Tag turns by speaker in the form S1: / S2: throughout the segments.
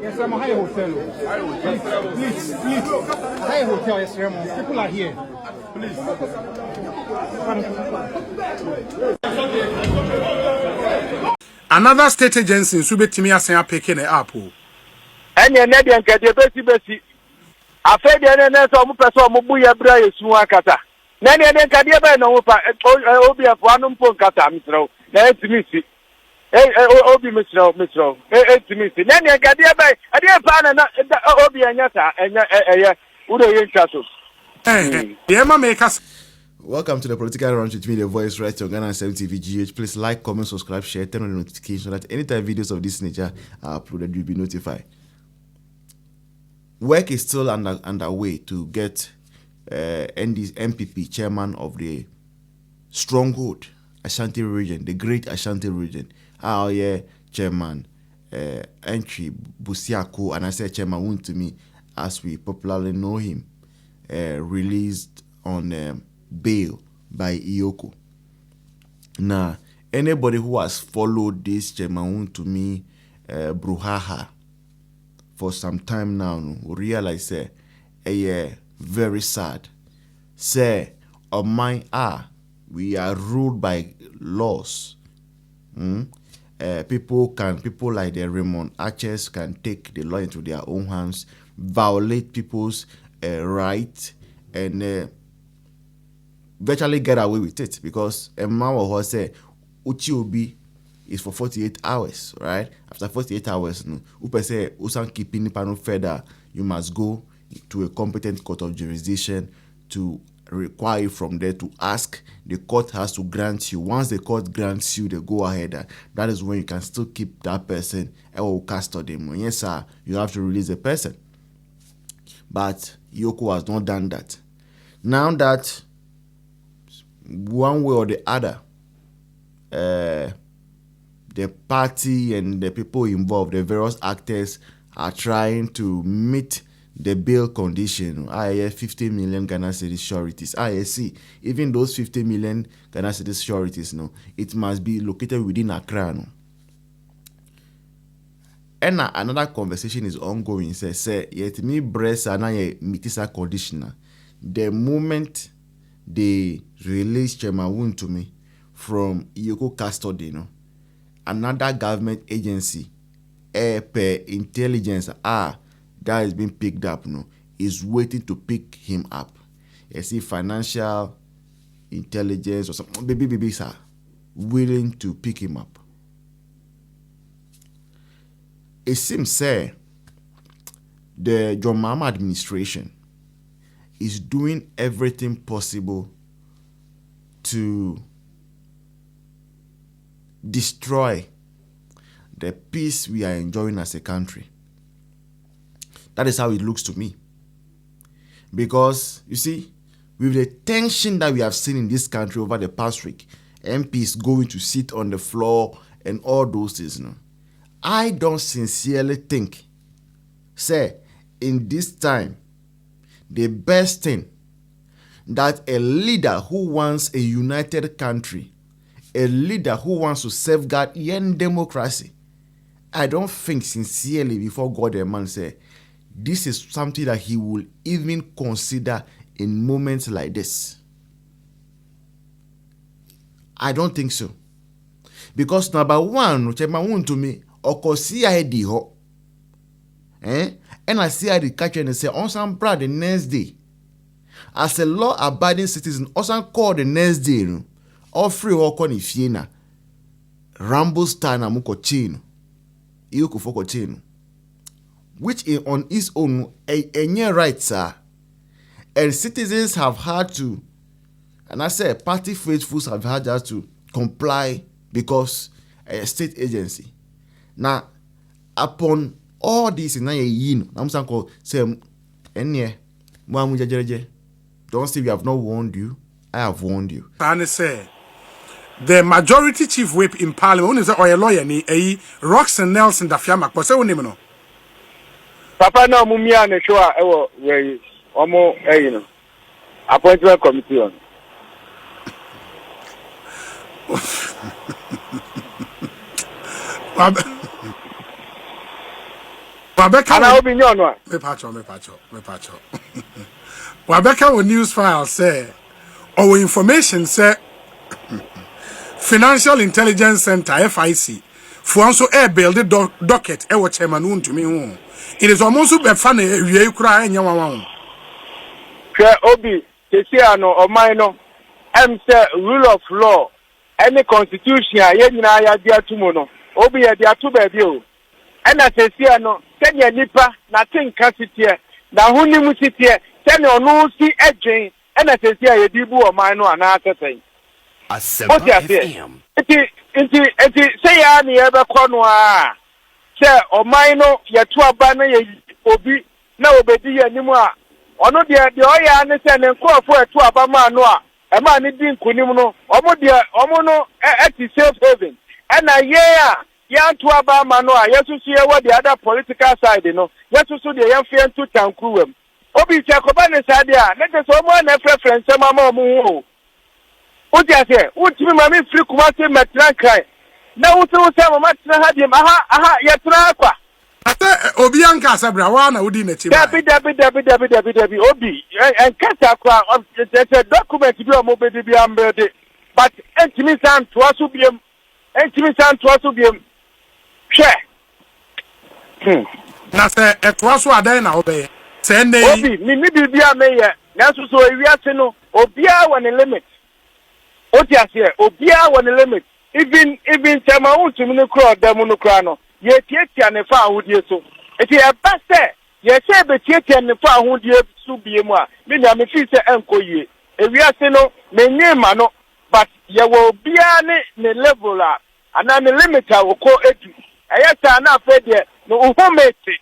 S1: Yes, I'm a high hotel. Please. High hotel, yes, Ramon. People are here. Please. Another state agency in Subetimi Asen picking an apple.
S2: And your Nedian can be besi. I fed the NS of Person Mubuya Bray Suakata. Nanny and Kadia no Obi of one Punkata, Mr. That's Missy. Obi Mr. It's Missy. Nanny and Kadia Bay, I didn't find Obi and Yata and Udo Castle.
S1: Emma make us.
S3: Welcome to the Political Round with me, the voice right to Ghana 70 VGH. Please like, comment, subscribe, share, turn on the notification so that anytime videos of this nature are uploaded, you'll be notified. Work is still underway to get NPP chairman of the stronghold Ashanti region, the great Ashanti region. Our chairman Entry Busiako, and I say chairman Wontumi, as we popularly know him, released on bail by EOCO. Now, anybody who has followed this chairman Wontumi brouhaha for some time now will realize very sad. Say, on my we are ruled by laws. People like the Raymond Archers can take the law into their own hands, violate people's rights, and virtually get away with it, because a man will say Uchiobi is for 48 hours, right? After 48 hours, Upe say Usan keeping pano further, you must go to a competent court of jurisdiction to require from there to ask. The court has to grant you. Once the court grants you, they go ahead. That is when you can still keep that person or custody them. Yes, sir, you have to release the person. But EOCO has not done that. Now that one way or the other, the party and the people involved, the various actors, are trying to meet the bail condition. I hear 50 million Ghana cedis sureties. I see. Even those 50 million Ghana cedis sureties, it must be located within Accra. And another conversation is ongoing. Say, yet me breast and I meet conditioner. The moment they release Chairman Wontumi from EOCO custody, another government agency, per intelligence, that is being picked up, is waiting to pick him up. You see, financial intelligence or something, baby, sir, willing to pick him up. It seems, the John Mahama administration is doing everything possible to destroy the peace we are enjoying as a country. That is how it looks to me. Because, you see, with the tension that we have seen in this country over the past week, MPs going to sit on the floor and all those things, I don't sincerely think, in this time, the best thing that a leader who wants a united country, a leader who wants to safeguard young democracy, I don't think sincerely before God and man say this is something that he will even consider in moments like this. I don't think so. Because number one, Chairman Wontumi, okosi ID ho. And I see I catch and say, on some brad the next day, as a law-abiding citizen, also call the next day, all free walk on Fiena, Rambo Star na muko chino, Iyoko foko chino, which is on its own a right, sir. And citizens have had to, and I say party faithfuls have had to comply because a state agency. Now, upon all this, I'm saying, say, don't say we have not warned you. I have warned you.
S1: And say, the majority chief whip in parliament is a lawyer, Roxanne Nelson, the Fiamak, but so no.
S2: Papa no mumia ne show where appointment committee on.
S1: Wabeka
S2: ana obi nyo no
S1: me pacho. Wabeka with news file say our information say Financial Intelligence Center FIC for also air build the docket e wo chairman Wontumi ho. It is almost be fan wie kura enya wawan.
S2: hwe obi tesi ano oman no em say rule of law any constitution a ye nyina ya dia tumo no obi ye dia to ba bi o ena tesi ano kenya nipa na tinka sitie na hunim sitie kenya onu si edwen ena tesi a ye dibu oman no ana ateten FM. Iti say ya ni ebe kono a say oman no ye to aba na ye obi na obedi ye nimu a ono de oya ne say ne nkofo eto aba ma no a e ma ne di nkunim no omo no eti safe haven ena ye a ya to aba ma no a yesusu ye wo the other political side no yesusu de ye mfe ntu tankruwam obi che koba ne sade a ne de so mo na preference ma ma omo ho What you say? What you mean? Free Kumasi Matrankai. Now, what you say? Mama Trahadim. Aha, Yatrakwa.
S1: Obianka Sabra, one would in a chimney.
S2: Debbie, Obi, and Katakwa. There's a document to be a mobile be but Entimisan to us will be Entimisan to us will be share.
S1: Now, say, at was what I now obey. Send
S2: Obi, me be a mayor. Now, so we are to know Obia when a limit. What you say? Obia when a limit. Even Chama Wontumi no crowd, Demono Crano. Ye Tietia ne fa would ye so. If you have best say, ye say be Tietia ne fa would ye so be moi. Me na me fi say enko ye. E wi ase no me nyema no, but ye will be ne level a ana ne limit a wo ko edu. Eye sa na afa de no uhomete.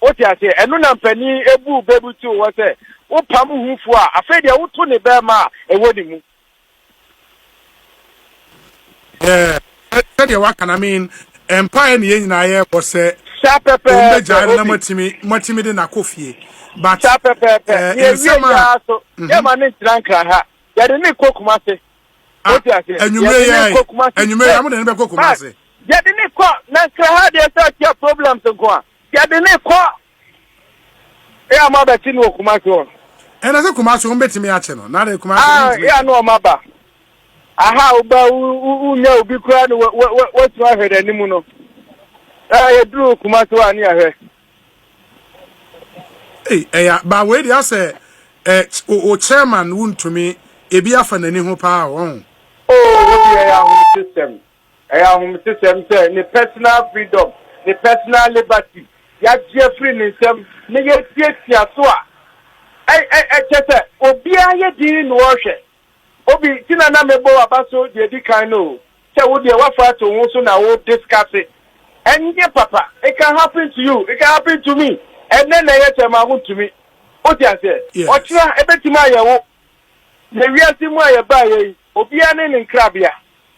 S2: What you say? Enu na mpani ebu bebu ti wo say. Wo pam hufu a afa de wo to ne be ma e wodi mu.
S1: Said you what can I mean? Empire ni na ye was say
S2: Sapepe
S1: na matimi de na kofie but
S2: Sapepe ye ya so ye ma ne trankra ha ye de ne kokumase o ti ase
S1: enyumre ya mo de ne be kokumase
S2: ye de ne ko na kra ha de say tia problems nko a ye de ne ko e ama ba ti no kumase o
S1: ena se kumase o betimi a che no na de kumase
S2: ya no ma ba aha uba unya obi kura no what you heard animu no ye dru kumase wa ni ahwe
S1: ba we dey say o chairman Wontumi ebi afa nani ho pa won
S2: obi ya home system say ni personal freedom ni personal liberty ya je free ni sem ni ye tie so a chese obi aye di no hwe Obi tina na mebo abaso de di kan no say wo de wafa to wo so na wo discuss it and papa it can happen to you it can happen to me and then na ye Chama Wontumi o ti ase o tira ebetima ye wo na wiase mu aye ba ye obi ane ne nkrabia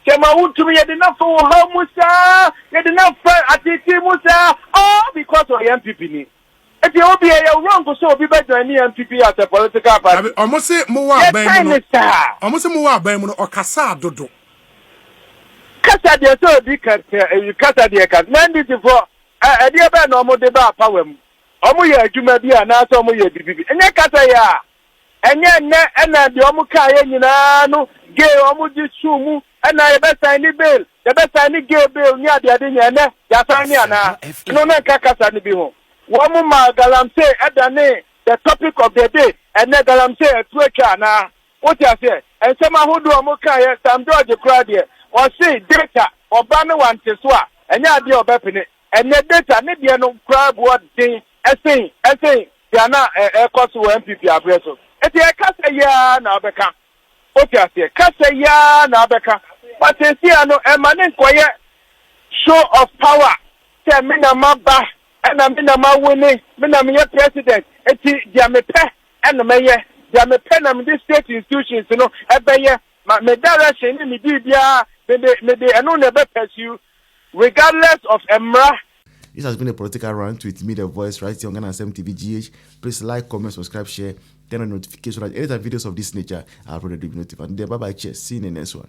S2: Chama Wontumi ye de na fo ha musa ye de na fa atiti musa all because of NPP ni if you be a wrong so be better than NPP as a political party.
S1: Almost say more by no. Almost more by no or Casa dodo.
S2: Casa de so big you Casa de cat. Man this for a dear ben no more deba power. Omo ye adwuma bi ana so omo ye bibi. Enye Casa ya. Enye na de omo ka ye nyina no ge omo di sumu na ye be sign ni bill. Ye be sign ni ge bill ni ade nya na ya sign ni ana. No na Casa ni bi ho. One more galamse edane the topic of the day and then galamse etwecha na what you say and some who do amoka here some do the crowd here or see data or banner one to swa and ya be obepene and the data need be no crowd what thing essay they are not a cost to NPP aggresso et ya kasa ya na obeka what you say kasa ya na obeka but see no emanent koye show of power say me na maba and I'm in my winning, when I'm your president, it's Yamepe and the mayor, Yamepe, I'm this state institutions, you know, every year, my direction in the Bibia, maybe I know never pursue, regardless of Emra.
S3: This has been a political rant with me, the voice, right here on Ghana TVGH. Please like, comment, subscribe, share, turn on notifications. Anytime videos of this nature, I'll probably be notified. Bye bye, cheers. See you in the next one.